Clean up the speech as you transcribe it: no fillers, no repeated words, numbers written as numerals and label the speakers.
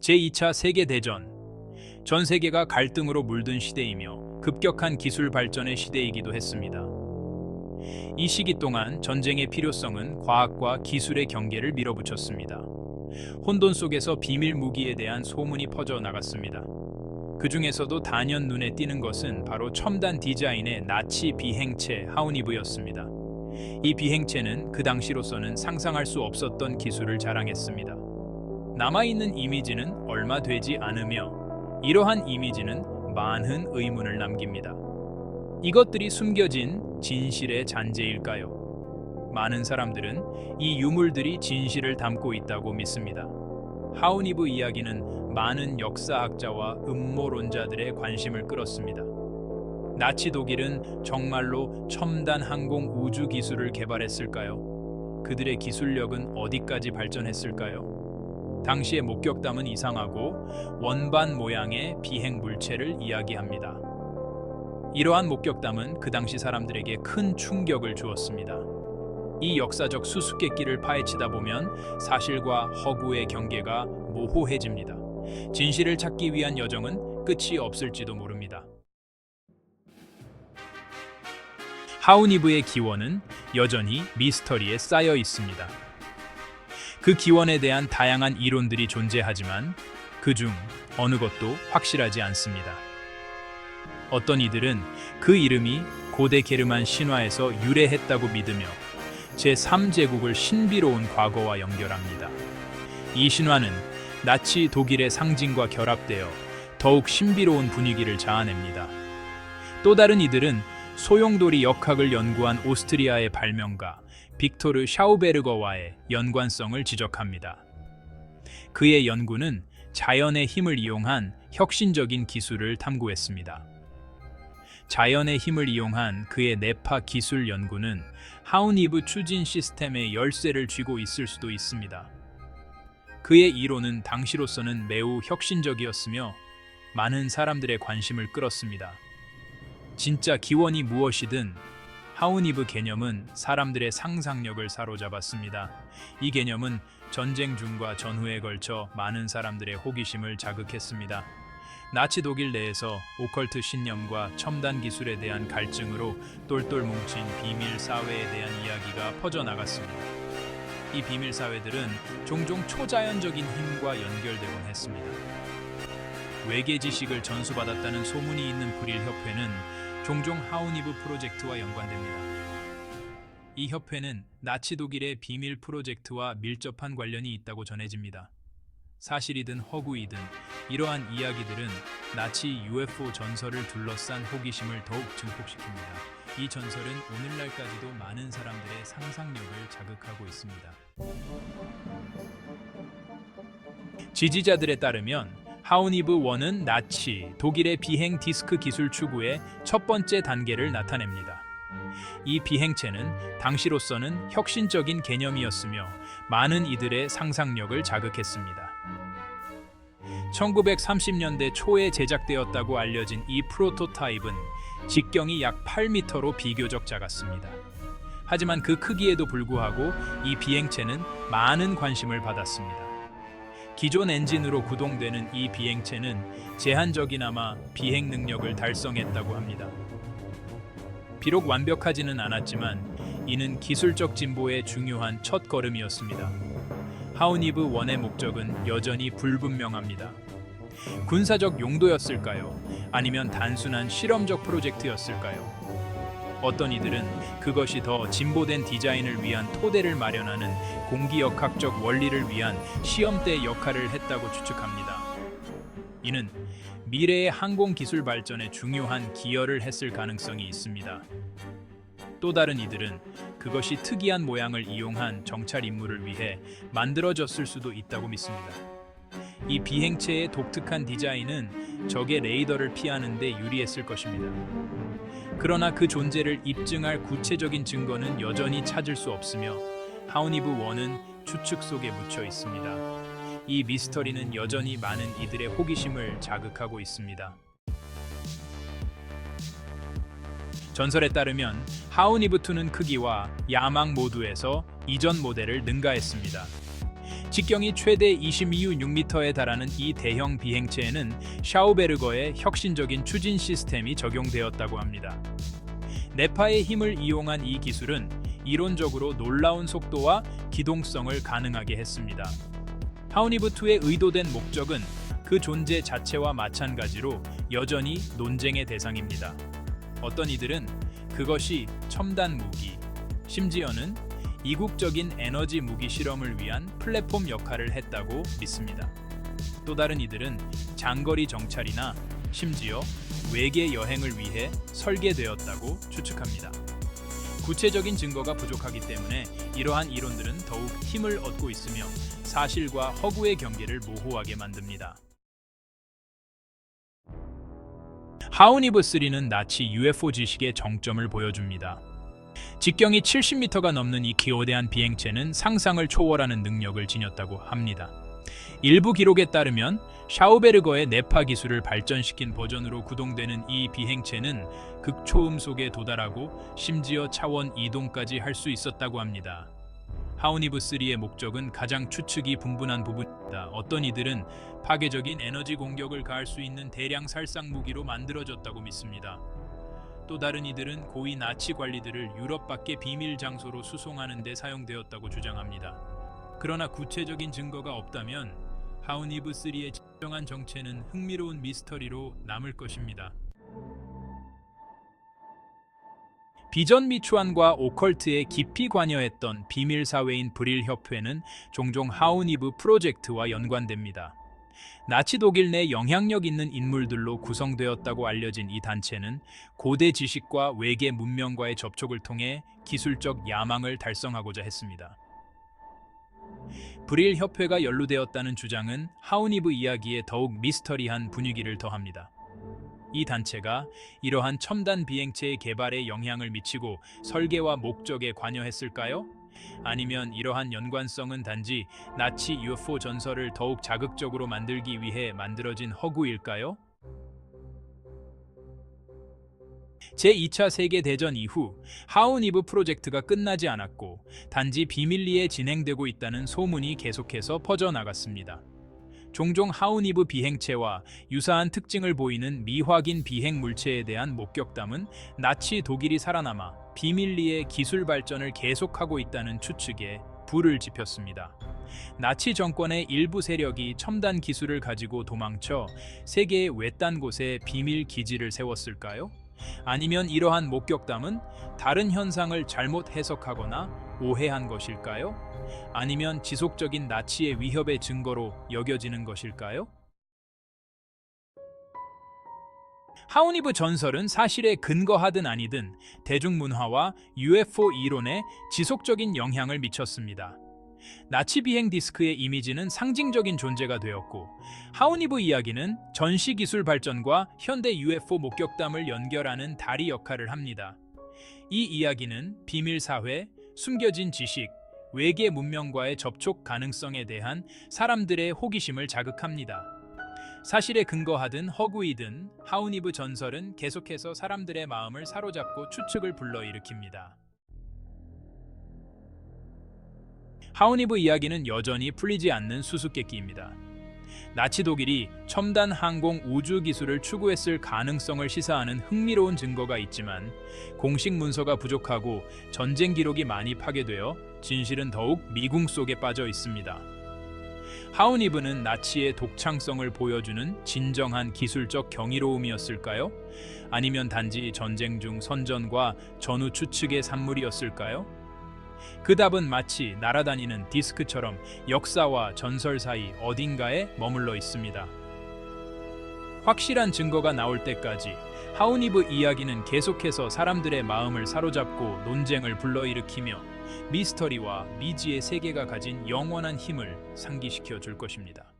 Speaker 1: 제2차 세계대전, 전 세계가 갈등으로 물든 시대이며 급격한 기술 발전의 시대이기도 했습니다. 이 시기 동안 전쟁의 필요성은 과학과 기술의 경계를 밀어붙였습니다. 혼돈 속에서 비밀 무기에 대한 소문이 퍼져 나갔습니다. 그 중에서도 단연 눈에 띄는 것은 바로 첨단 디자인의 나치 비행체 하우니브였습니다. 이 비행체는 그 당시로서는 상상할 수 없었던 기술을 자랑했습니다. 남아있는 이미지는 얼마 되지 않으며 이러한 이미지는 많은 의문을 남깁니다. 이것들이 숨겨진 진실의 잔재일까요? 많은 사람들은 이 유물들이 진실을 담고 있다고 믿습니다. 하우니브 이야기는 많은 역사학자와 음모론자들의 관심을 끌었습니다. 나치 독일은 정말로 첨단 항공 우주 기술을 개발했을까요? 그들의 기술력은 어디까지 발전했을까요? 당시의 목격담은 이상하고 원반 모양의 비행 물체를 이야기합니다. 이러한 목격담은 그 당시 사람들에게 큰 충격을 주었습니다. 이 역사적 수수께끼를 파헤치다 보면 사실과 허구의 경계가 모호해집니다. 진실을 찾기 위한 여정은 끝이 없을지도 모릅니다. 하우니브의 기원은 여전히 미스터리에 쌓여 있습니다. 그 기원에 대한 다양한 이론들이 존재하지만 그중 어느 것도 확실하지 않습니다. 어떤 이들은 그 이름이 고대 게르만 신화에서 유래했다고 믿으며 제3제국을 신비로운 과거와 연결합니다. 이 신화는 나치 독일의 상징과 결합되어 더욱 신비로운 분위기를 자아냅니다. 또 다른 이들은 소용돌이 역학을 연구한 오스트리아의 발명가 빅토르 샤우베르거와의 연관성을 지적합니다. 그의 연구는 자연의 힘을 이용한 혁신적인 기술을 탐구했습니다. 자연의 힘을 이용한 그의 뇌파 기술 연구는 하우니브 추진 시스템의 열쇠를 쥐고 있을 수도 있습니다. 그의 이론은 당시로서는 매우 혁신적이었으며 많은 사람들의 관심을 끌었습니다. 진짜 기원이 무엇이든 하우니브 개념은 사람들의 상상력을 사로잡았습니다. 이 개념은 전쟁 중과 전후에 걸쳐 많은 사람들의 호기심을 자극했습니다. 나치 독일 내에서 오컬트 신념과 첨단 기술에 대한 갈증으로 똘똘 뭉친 비밀 사회에 대한 이야기가 퍼져나갔습니다. 이 비밀 사회들은 종종 초자연적인 힘과 연결되곤 했습니다. 외계 지식을 전수받았다는 소문이 있는 불일 협회는 종종 하우니브 프로젝트와 연관됩니다. 이 협회는 나치 독일의 비밀 프로젝트와 밀접한 관련이 있다고 전해집니다. 사실이든 허구이든 이러한 이야기들은 나치 UFO 전설을 둘러싼 호기심을 더욱 증폭시킵니다. 이 전설은 오늘날까지도 많은 사람들의 상상력을 자극하고 있습니다. 지지자들에 따르면 하우니브 1은 나치 독일의 비행 디스크 기술 추구의 첫 번째 단계를 나타냅니다. 이 비행체는 당시로서는 혁신적인 개념이었으며 많은 이들의 상상력을 자극했습니다. 1930년대 초에 제작되었다고 알려진 이 프로토타입은 직경이 약 8m로 비교적 작았습니다. 하지만 그 크기에도 불구하고 이 비행체는 많은 관심을 받았습니다. 기존 엔진으로 구동되는 이 비행체는 제한적이나마 비행 능력을 달성했다고 합니다. 비록 완벽하지는 않았지만 이는 기술적 진보의 중요한 첫 걸음이었습니다. 하우니브 1의 목적은 여전히 불분명합니다. 군사적 용도였을까요? 아니면 단순한 실험적 프로젝트였을까요? 어떤 이들은 그것이 더 진보된 디자인을 위한 토대를 마련하는 공기역학적 원리를 위한 시험대 역할을 했다고 추측합니다. 이는 미래의 항공기술 발전에 중요한 기여를 했을 가능성이 있습니다. 또 다른 이들은 그것이 특이한 모양을 이용한 정찰 임무를 위해 만들어졌을 수도 있다고 믿습니다. 이 비행체의 독특한 디자인은 적의 레이더를 피하는 데 유리했을 것입니다. 그러나 그 존재를 입증할 구체적인 증거는 여전히 찾을 수 없으며 하우니브 1은 추측 속에 묻혀 있습니다. 이 미스터리는 여전히 많은 이들의 호기심을 자극하고 있습니다. 전설에 따르면 하우니브 2는 크기와 야망 모두에서 이전 모델을 능가했습니다. 직경이 최대 26m에 달하는 이 대형 비행체에는 샤우베르거의 혁신적인 추진 시스템이 적용되었다고 합니다. 뇌파의 힘을 이용한 이 기술은 이론적으로 놀라운 속도와 기동성을 가능하게 했습니다. 하우니브2의 의도된 목적은 그 존재 자체와 마찬가지로 여전히 논쟁의 대상입니다. 어떤 이들은 그것이 첨단 무기, 심지어는 이국적인 에너지 무기 실험을 위한 플랫폼 역할을 했다고 믿습니다. 또 다른 이들은 장거리 정찰이나 심지어 외계 여행을 위해 설계되었다고 추측합니다. 구체적인 증거가 부족하기 때문에 이러한 이론들은 더욱 힘을 얻고 있으며 사실과 허구의 경계를 모호하게 만듭니다. 하우니브3는 나치 UFO 지식의 정점을 보여줍니다. 직경이 70m가 넘는 이 기호대한 비행체는 상상을 초월하는 능력을 지녔다고 합니다. 일부 기록에 따르면 샤우베르거의 뇌파 기술을 발전시킨 버전으로 구동되는 이 비행체는 극초음속에 도달하고 심지어 차원 이동까지 할 수 있었다고 합니다. 하우니브3의 목적은 가장 추측이 분분한 부분입니다. 어떤 이들은 파괴적인 에너지 공격을 가할 수 있는 대량 살상 무기로 만들어졌다고 믿습니다. 또 다른 이들은 고위 나치 관리들을 유럽 밖의 비밀 장소로 수송하는 데 사용되었다고 주장합니다. 그러나 구체적인 증거가 없다면 하우니브3의 진정한 정체는 흥미로운 미스터리로 남을 것입니다. 비전 미추안과 오컬트에 깊이 관여했던 비밀 사회인 브릴 협회는 종종 하우니브 프로젝트와 연관됩니다. 나치 독일 내 영향력 있는 인물들로 구성되었다고 알려진 이 단체는 고대 지식과 외계 문명과의 접촉을 통해 기술적 야망을 달성하고자 했습니다. 브릴 협회가 연루되었다는 주장은 하우니브 이야기에 더욱 미스터리한 분위기를 더합니다. 이 단체가 이러한 첨단 비행체의 개발에 영향을 미치고 설계와 목적에 관여했을까요? 아니면 이러한 연관성은 단지 나치 UFO 전설을 더욱 자극적으로 만들기 위해 만들어진 허구일까요? 제2차 세계대전 이후 하우니브 프로젝트가 끝나지 않았고 단지 비밀리에 진행되고 있다는 소문이 계속해서 퍼져나갔습니다. 종종 하우니브 비행체와 유사한 특징을 보이는 미확인 비행 물체에 대한 목격담은 나치 독일이 살아남아 비밀리에 기술 발전을 계속하고 있다는 추측에 불을 지폈습니다. 나치 정권의 일부 세력이 첨단 기술을 가지고 도망쳐 세계의 외딴 곳에 비밀 기지를 세웠을까요? 아니면 이러한 목격담은 다른 현상을 잘못 해석하거나 오해한 것일까요? 아니면 지속적인 나치의 위협의 증거로 여겨지는 것일까요? 하우니브 전설은 사실에 근거하든 아니든 대중문화와 UFO 이론에 지속적인 영향을 미쳤습니다. 나치 비행 디스크의 이미지는 상징적인 존재가 되었고 하우니브 이야기는 전시 기술 발전과 현대 UFO 목격담을 연결하는 다리 역할을 합니다. 이 이야기는 비밀 사회, 숨겨진 지식, 외계 문명과의 접촉 가능성에 대한 사람들의 호기심을 자극합니다. 사실에 근거하든 허구이든 하우니브 전설은 계속해서 사람들의 마음을 사로잡고 추측을 불러일으킵니다. 하우니브 이야기는 여전히 풀리지 않는 수수께끼입니다. 나치 독일이 첨단 항공 우주 기술을 추구했을 가능성을 시사하는 흥미로운 증거가 있지만 공식 문서가 부족하고 전쟁 기록이 많이 파괴되어 진실은 더욱 미궁 속에 빠져 있습니다. 하우니브는 나치의 독창성을 보여주는 진정한 기술적 경이로움이었을까요? 아니면 단지 전쟁 중 선전과 전후 추측의 산물이었을까요? 그 답은 마치 날아다니는 디스크처럼 역사와 전설 사이 어딘가에 머물러 있습니다. 확실한 증거가 나올 때까지 하우니브 이야기는 계속해서 사람들의 마음을 사로잡고 논쟁을 불러일으키며 미스터리와 미지의 세계가 가진 영원한 힘을 상기시켜 줄 것입니다.